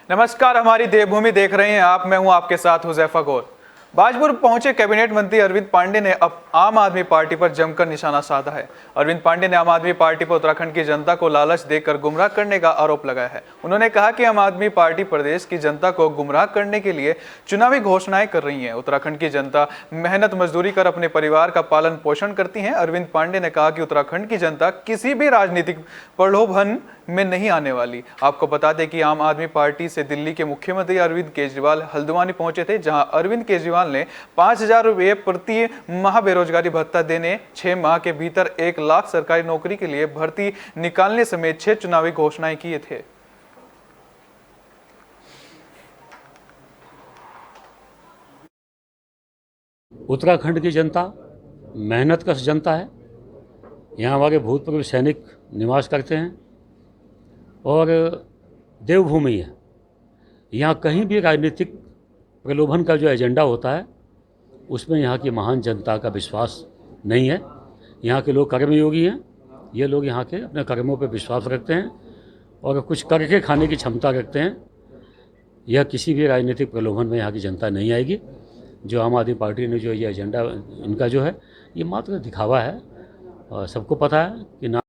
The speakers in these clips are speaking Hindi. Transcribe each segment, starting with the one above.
नमस्कार, हमारी देवभूमि देख रहे हैं आप। मैं हूं आपके साथ हुजैफा गौर। बाजपुर पहुंचे कैबिनेट मंत्री अरविंद पांडे ने अब आम आदमी पार्टी पर जमकर निशाना साधा है। अरविंद पांडे ने आम आदमी पार्टी पर उत्तराखंड की जनता को लालच देकर गुमराह करने का आरोप लगाया है। उन्होंने कहा कि आम आदमी पार्टी प्रदेश की जनता को गुमराह करने के लिए चुनावी घोषणाएं कर रही है। उत्तराखंड की जनता मेहनत मजदूरी कर अपने परिवार का पालन पोषण करती है। अरविंद पांडे ने कहा कि उत्तराखंड की जनता किसी भी राजनीतिक प्रलोभन में नहीं आने वाली। आपको बता दें कि आम आदमी पार्टी से दिल्ली के मुख्यमंत्री अरविंद केजरीवाल हल्द्वानी पहुंचे थे, जहां अरविंद केजरीवाल ने 5,000 रुपये प्रति माह बेरोजगारी भत्ता देने, 6 माह के भीतर 1 लाख सरकारी नौकरी के लिए भर्ती निकालने समेत 6 चुनावी घोषणाएं किए थे। उत्तराखंड की जनता मेहनतकश जनता है। यहाँ हमारे भूतपूर्व सैनिक निवास करते हैं और देवभूमि है। यहाँ कहीं भी राजनीतिक प्रलोभन का जो एजेंडा होता है उसमें यहाँ की महान जनता का विश्वास नहीं है। यहाँ के लोग कर्मयोगी हैं। ये लोग यहाँ के अपने कर्मों पर विश्वास रखते हैं और कुछ करके खाने की क्षमता रखते हैं। यह किसी भी राजनीतिक प्रलोभन में यहाँ की जनता नहीं आएगी। जो आम आदमी पार्टी ने जो ये एजेंडा इनका जो है ये मात्र दिखावा है और सबको पता है कि ना।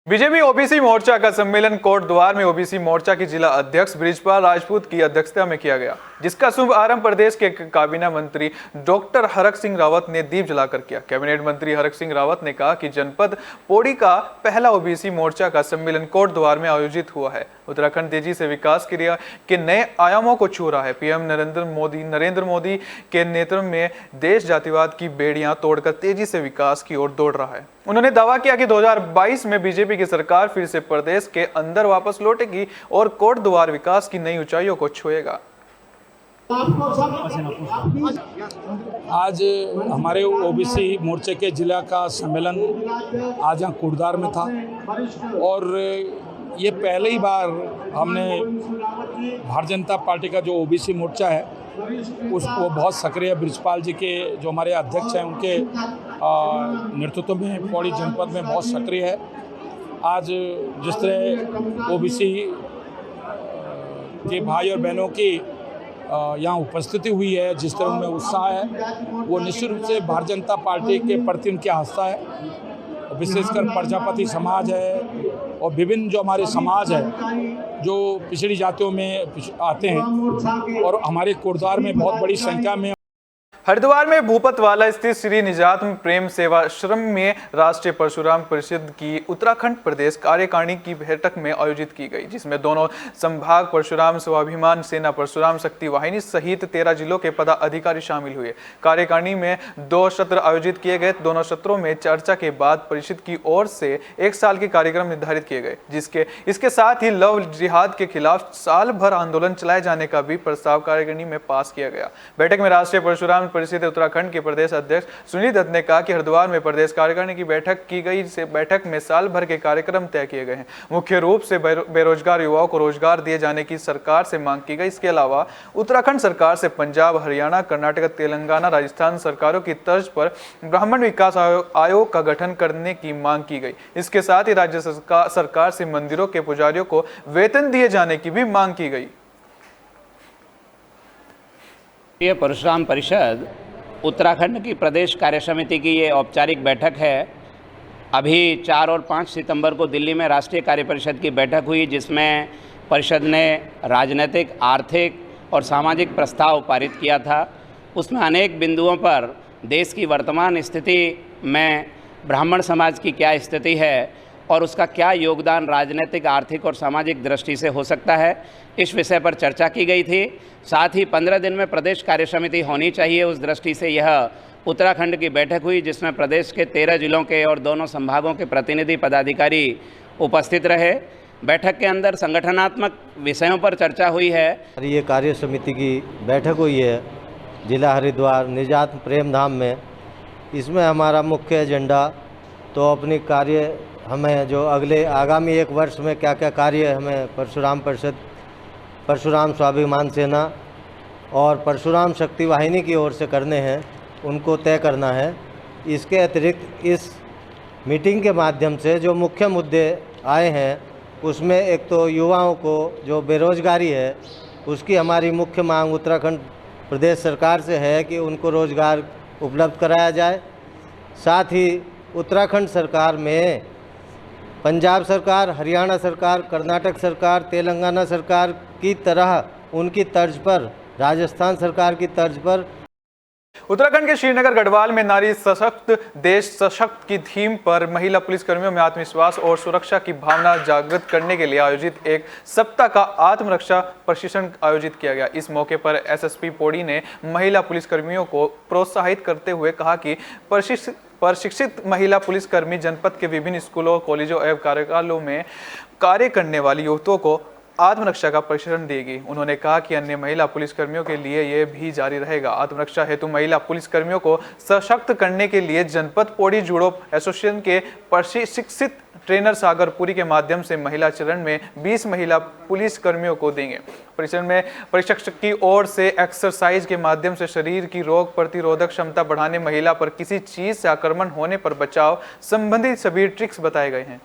बीजेपी ओबीसी मोर्चा का सम्मेलन कोटद्वार में ओबीसी मोर्चा की जिला अध्यक्ष बृजपाल राजपूत की अध्यक्षता में किया गया, जिसका शुभ आरंभ प्रदेश के काबीना मंत्री डॉक्टर हरक सिंह रावत ने दीप जलाकर किया। कैबिनेट मंत्री हरक सिंह रावत ने कहा कि जनपद पौड़ी का पहला ओबीसी मोर्चा का सम्मेलन कोटद्वार में आयोजित हुआ है। उत्तराखंड तेजी से विकास क्रिया के नए आयामों को छू रहा है। पीएम नरेंद्र मोदी के नेतृत्व में देश जातिवाद की बेड़ियां तोड़कर तेजी से विकास की ओर दौड़ रहा है। उन्होंने दावा किया कि 2022 में बीजेपी की सरकार फिर से प्रदेश के अंदर वापस लौटेगी और कोटद्वार विकास की नई ऊंचाइयों को छुएगा। आज हमारे ओबीसी मोर्चे के जिला का सम्मेलन आज यहाँ कोटद्वार में था और ये पहली बार हमने भारतीय जनता पार्टी का जो ओबीसी मोर्चा है उसको बहुत सक्रिय बृजपाल जी के जो हमारे अध्यक्ष हैं उनके नेतृत्व में पौड़ी जनपद में बहुत सक्रिय है। आज जिस तरह ओबीसी के भाई और बहनों की यहाँ उपस्थिति हुई है, जिस तरह उनमें उत्साह है, वो निश्चित रूप से भारतीय जनता पार्टी के प्रति उनकी आस्था है। विशेषकर प्रजापति समाज है और विभिन्न जो हमारे समाज है जो पिछड़ी जातियों में आते हैं और हमारे कोटद्वार में बहुत बड़ी संख्या में। हरिद्वार में भूपतवाला स्थित श्री निजात प्रेम सेवाश्रम में राष्ट्रीय परशुराम परिषद की उत्तराखंड प्रदेश कार्यकारिणी की बैठक में आयोजित की गई, जिसमें दोनों संभाग परशुराम स्वाभिमान सेना परशुराम शक्ति वाहिनी सहित 13 जिलों के पदाधिकारी शामिल हुए। कार्यकारिणी में 2 सत्र आयोजित किए गए। दोनों सत्रों में चर्चा के बाद परिषद की ओर से 1 साल के कार्यक्रम निर्धारित किए गए, इसके साथ ही लव जिहाद के खिलाफ साल भर आंदोलन चलाए जाने का भी प्रस्ताव कार्यकारिणी में पास किया गया। बैठक में राष्ट्रीय परशुराम परिषद उत्तराखंड के प्रदेश अध्यक्ष सुनील दत्त ने कहा कि हरिद्वार में प्रदेश कार्यकारिणी की बैठक की गई। से बैठक में साल भर के कार्यक्रम तय किए गए हैं। मुख्य रूप से बेरोजगार युवाओं को रोजगार दिए जाने की सरकार से मांग की गई। इसके अलावा उत्तराखंड सरकार से पंजाब, हरियाणा, कर्नाटक, तेलंगाना, राजस्थान सरकारों की तर्ज पर ब्राह्मण विकास आयोग का गठन करने की मांग की गई। इसके साथ ही राज्य सरकार से मंदिरों के पुजारियों को वेतन दिए जाने की भी मांग की गई। ये परशुराम परिषद उत्तराखंड की प्रदेश कार्य समिति की ये औपचारिक बैठक है। अभी 4 और 5 सितंबर को दिल्ली में राष्ट्रीय कार्य परिषद की बैठक हुई, जिसमें परिषद ने राजनीतिक, आर्थिक और सामाजिक प्रस्ताव पारित किया था। उसमें अनेक बिंदुओं पर देश की वर्तमान स्थिति में ब्राह्मण समाज की क्या स्थिति है और उसका क्या योगदान राजनीतिक, आर्थिक और सामाजिक दृष्टि से हो सकता है, इस विषय पर चर्चा की गई थी। साथ ही 15 दिन में प्रदेश कार्य समिति होनी चाहिए, उस दृष्टि से यह उत्तराखंड की बैठक हुई, जिसमें प्रदेश के 13 जिलों के और दोनों संभागों के प्रतिनिधि पदाधिकारी उपस्थित रहे। बैठक के अंदर संगठनात्मक विषयों पर चर्चा हुई है। ये कार्य समिति की बैठक हुई है जिला हरिद्वार निजात प्रेम धाम में। इसमें हमारा मुख्य एजेंडा तो अपनी कार्य हमें जो अगले आगामी 1 वर्ष में क्या क्या कार्य हमें परशुराम परिषद, परशुराम स्वाभिमान सेना और परशुराम शक्ति वाहिनी की ओर से करने हैं, उनको तय करना है। इसके अतिरिक्त इस मीटिंग के माध्यम से जो मुख्य मुद्दे आए हैं उसमें एक तो युवाओं को जो बेरोजगारी है उसकी हमारी मुख्य मांग उत्तराखंड प्रदेश सरकार से है कि उनको रोज़गार उपलब्ध कराया जाए। साथ ही उत्तराखंड सरकार में पंजाब सरकार, हरियाणा सरकार, कर्नाटक सरकार, तेलंगाना सरकार की तरह उनकी तर्ज पर, राजस्थान सरकार की तर्ज पर उत्तराखंड के श्रीनगर गढ़वाल में नारी सशक्त देश सशक्त की थीम पर महिला पुलिसकर्मियों में आत्मविश्वास और सुरक्षा की भावना जागृत करने के लिए आयोजित एक सप्ताह का आत्मरक्षा प्रशिक्षण आयोजित किया गया। इस मौके पर एसएसपी पौड़ी ने महिला पुलिसकर्मियों को प्रोत्साहित करते हुए कहा कि प्रशिक्षित महिला पुलिसकर्मी जनपद के विभिन्न स्कूलों, कॉलेजों एवं कार्यकालों में कार्य करने वाली युवतियों को आत्मरक्षा का प्रशिक्षण देगी। उन्होंने कहा कि अन्य महिला पुलिसकर्मियों के लिए यह भी जारी रहेगा। आत्मरक्षा हेतु महिला पुलिसकर्मियों को सशक्त करने के लिए जनपद पौड़ी जूडो एसोसिएशन के प्रशिक्षित ट्रेनर सागर पुरी के माध्यम से महिला चरण में 20 महिला पुलिसकर्मियों को देंगे। प्रशिक्षण में प्रशिक्षक की ओर से एक्सरसाइज के माध्यम से शरीर की रोग प्रतिरोधक क्षमता बढ़ाने, महिला पर किसी चीज से आक्रमण होने पर बचाव संबंधी सभी ट्रिक्स बताए गए हैं।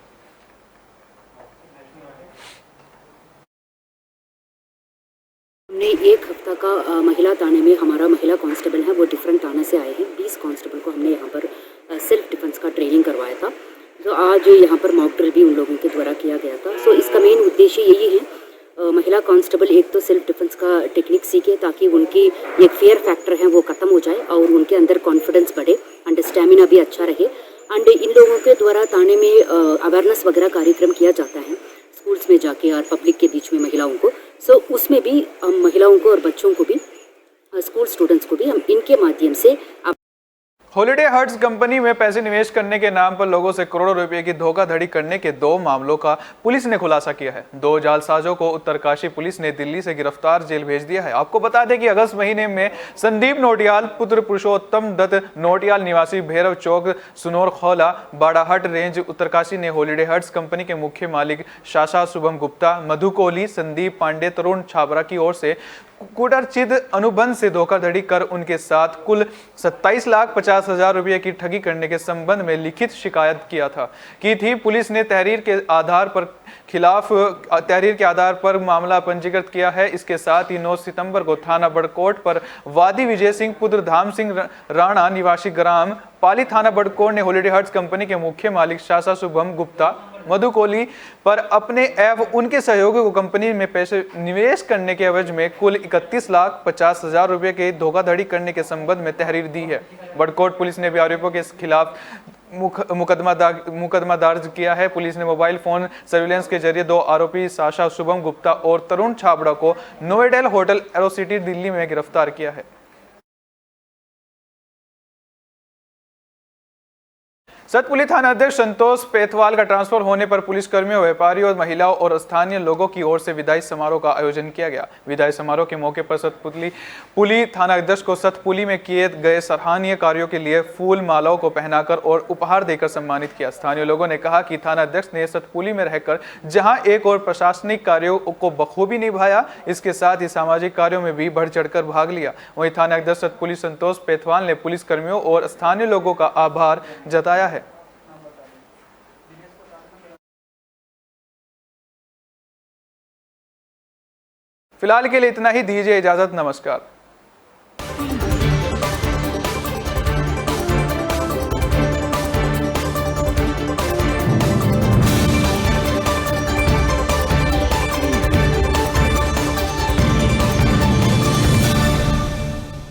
हमने एक हफ्ता का महिला थाने में हमारा महिला कांस्टेबल है वो डिफरेंट थाने से आए हैं। 20 कांस्टेबल को हमने यहाँ पर सेल्फ डिफेंस का ट्रेनिंग करवाया था। तो आज यहाँ पर मॉक ड्रिल भी उन लोगों के द्वारा किया गया था। सो इसका मेन उद्देश्य यही है, महिला कांस्टेबल एक तो सेल्फ डिफेंस का टेक्निक सीखे ताकि उनकी एक फियर फैक्टर है वो ख़त्म हो जाए और उनके अंदर कॉन्फिडेंस बढ़े एंड स्टेमिना भी अच्छा रहे। एंड इन लोगों के द्वारा थाने में अवेयरनेस वगैरह कार्यक्रम किया जाता है स्कूल्स में जाके और पब्लिक के बीच में महिलाओं को। सो उसमें भी हम महिलाओं को और बच्चों को भी, स्कूल स्टूडेंट्स को भी हम इनके माध्यम से हॉलिडे हट्स कंपनी में पैसे निवेश करने के नाम पर लोगों से करोड़ों रुपए की धोखाधड़ी करने के 2 मामलों का पुलिस ने खुलासा किया है। 2 जालसाजों को उत्तरकाशी पुलिस ने दिल्ली से गिरफ्तार जेल भेज दिया है। आपको बता दें कि अगस्त महीने में संदीप नोटियाल पुत्र पुरुषोत्तम दत्त नोटियाल निवासी भैरव चौक सुनोरखोला बाड़ाहट रेंज उत्तरकाशी ने हॉलिडे हट्स कंपनी के मुख्य मालिक शाशा शुभम गुप्ता, मधु कोहली, संदीप पांडे, तरुण छाबरा की ओर से कूटरचित अनुबंध से धोखाधड़ी कर उनके साथ कुल 27,50,000 रुपये की ठगी करने के संबंध में लिखित शिकायत की थी। पुलिस ने तहरीर के आधार पर मामला पंजीकृत किया है। इसके साथ ही 9 सितंबर को थाना बड़कोट पर वादी विजय सिंह पुत्र धाम सिंह राणा निवासी ग्राम पाली थाना बड़कोट ने हॉलिडे हट्स कंपनी के मुख्य मालिक शाशा शुभम गुप्ता, मधु कोहली पर अपने एवं उनके सहयोगी को कंपनी में पैसे निवेश करने के एवज में कुल 31,50,000 रुपये के धोखाधड़ी करने के संबंध में तहरीर दी है। बड़कोट पुलिस ने भी आरोपियों के खिलाफ मुकदमा दर्ज किया है। पुलिस ने मोबाइल फोन सर्विलांस के जरिए 2 आरोपी शाशा शुभम गुप्ता और तरुण छाबड़ा को नोवेडेल होटल एरोसिटी दिल्ली में गिरफ्तार किया है। सतपुली थाना अध्यक्ष संतोष पेथवाल का ट्रांसफर होने पर पुलिसकर्मियों, व्यापारियों, महिलाओं और स्थानीय लोगों की ओर से विदाई समारोह का आयोजन किया गया। विदाई समारोह के मौके पर सतपुली थाना अध्यक्ष को सतपुली में किए गए सराहनीय कार्यों के लिए फूल मालाओं को पहनाकर और उपहार देकर सम्मानित किया। स्थानीय लोगों ने कहा कि थाना अध्यक्ष ने सतपुली में रहकर जहां एक और प्रशासनिक कार्यों को बखूबी निभाया, इसके साथ ही सामाजिक कार्यों में भी बढ़ चढ़कर भाग लिया। वहीं थाना अध्यक्ष सतपुली संतोष पेथवाल ने पुलिसकर्मियों और स्थानीय लोगों का आभार जताया है। फिलहाल के लिए इतना ही, दीजिए इजाजत, नमस्कार।